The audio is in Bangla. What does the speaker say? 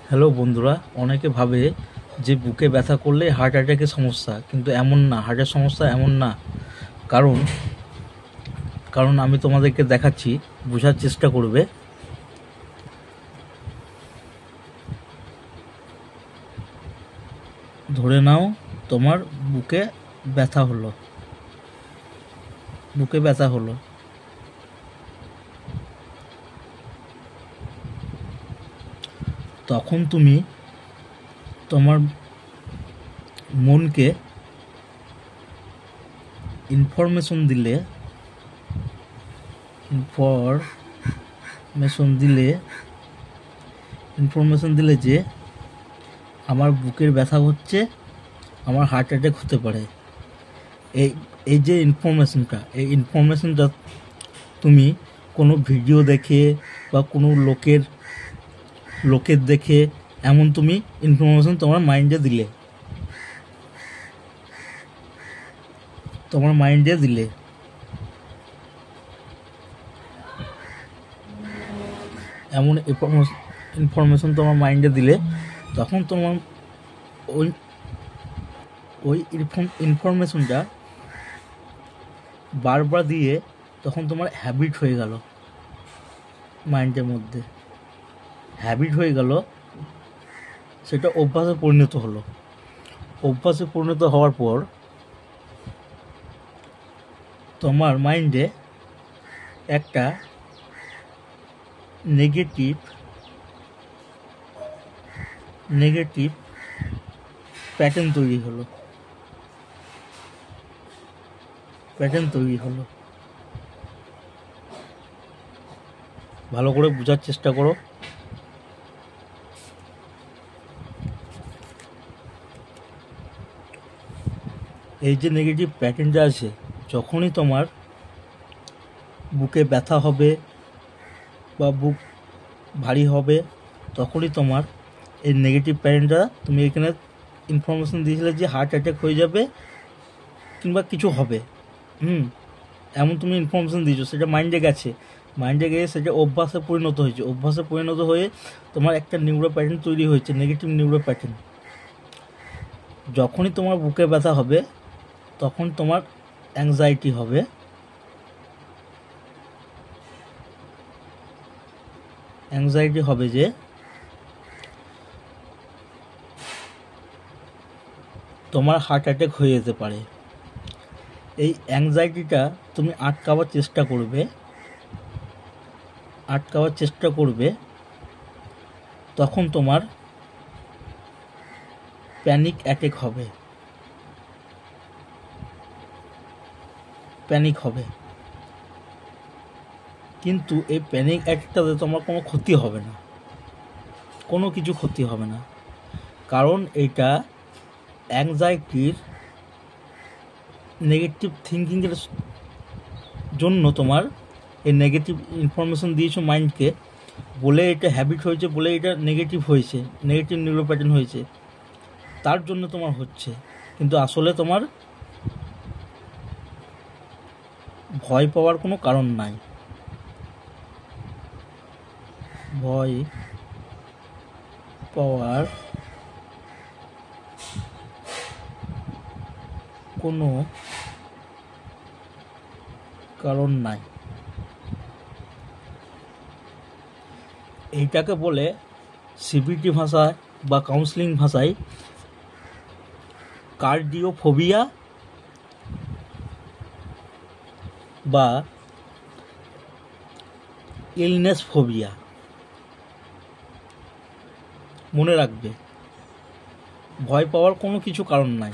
হ্যালো বন্ধুরা, অনেকে ভাবে যে বুকে ব্যথা করলে হার্ট অ্যাটাকের সমস্যা, কিন্তু এমন না। হার্টের সমস্যা এমন না। কারণ কারণ আমি তোমাদেরকে দেখাচ্ছি, বোঝার চেষ্টা করবে। ধরে নাও তোমার বুকে ব্যথা হলো। তখন তুমি তোমার মনকে ইনফরমেশন দিলে যে আমার বুকের ব্যথা হচ্ছে, আমার হার্ট অ্যাটাক হতে পারে। এই যে ইনফরমেশনটা তুমি কোনো ভিডিও দেখে বা কোনো লোকের দেখে এমন তুমি ইনফরমেশন তোমার মাইন্ডে দিলে এমন ইনফরমেশন তোমার মাইন্ডে দিলে, তখন তোমার ওই ইনফরমেশনটা বারবার দিয়ে তখন তোমার হ্যাবিট হয়ে গেল, মাইন্ডের মধ্যে হ্যাবিট হয়ে গেল। সেটা অভ্যাসে পরিণত হওয়ার পর তোমার মাইন্ডে একটা নেগেটিভ প্যাটার্ন তৈরি হলো। ভালো করে বোঝার চেষ্টা করো। এই যে নেগেটিভ প্যাটার্নটা আছে, যখনই তোমার বুকে ব্যথা হবে বা বুক ভারী হবে, তখনই তোমার এই নেগেটিভ প্যাটার্নটা, তুমি এখানে ইনফরমেশন দিয়েছিলে যে হার্ট অ্যাটাক হয়ে যাবে কিংবা কিছু হবে, এমন তুমি ইনফরমেশন দিয়েছো, সেটা মাইন্ডে গেছে সেটা অভ্যাসে পরিণত হয়ে তোমার একটা নিউরো প্যাটার্ন তৈরি হয়েছে, নেগেটিভ নিউরো প্যাটার্ন। যখনই তোমার বুকে ব্যথা হবে, তখন তোমার অ্যাংজাইটি হবে যে তোমার হার্ট অ্যাটাক হয়ে যেতে পারে। এই অ্যাংজাইটিটা তুমি আটকাবার চেষ্টা করবে। তখন তোমার প্যানিক হবে। কিন্তু এই প্যানিক অ্যাটাকটাতে তোমার কোনো ক্ষতি হবে না, কারণ এটা অ্যাংজাইটির নেগেটিভ থিঙ্কিংয়ের জন্য তোমার এই নেগেটিভ ইনফরমেশন দিয়েছো মাইন্ডকে, বলে এটা হ্যাবিট হয়েছে, বলে এটা নেগেটিভ নিউরো প্যাটার্ন হয়েছে, তার জন্য তোমার হচ্ছে। কিন্তু আসলে তোমার ভয় পাওয়ার কোনো কারণ নাই। ভয় পাওয়ার কোনো কারণ নাই। এইটাকে বলে সিবিটি ভাষায় বা কাউন্সিলিং ভাষায় কার্ডিওফোবিয়া বা ইলনেস ফোবিয়া। মনে রাখবে, ভয় পাওয়ার কোনো কিছু কারণ নাই।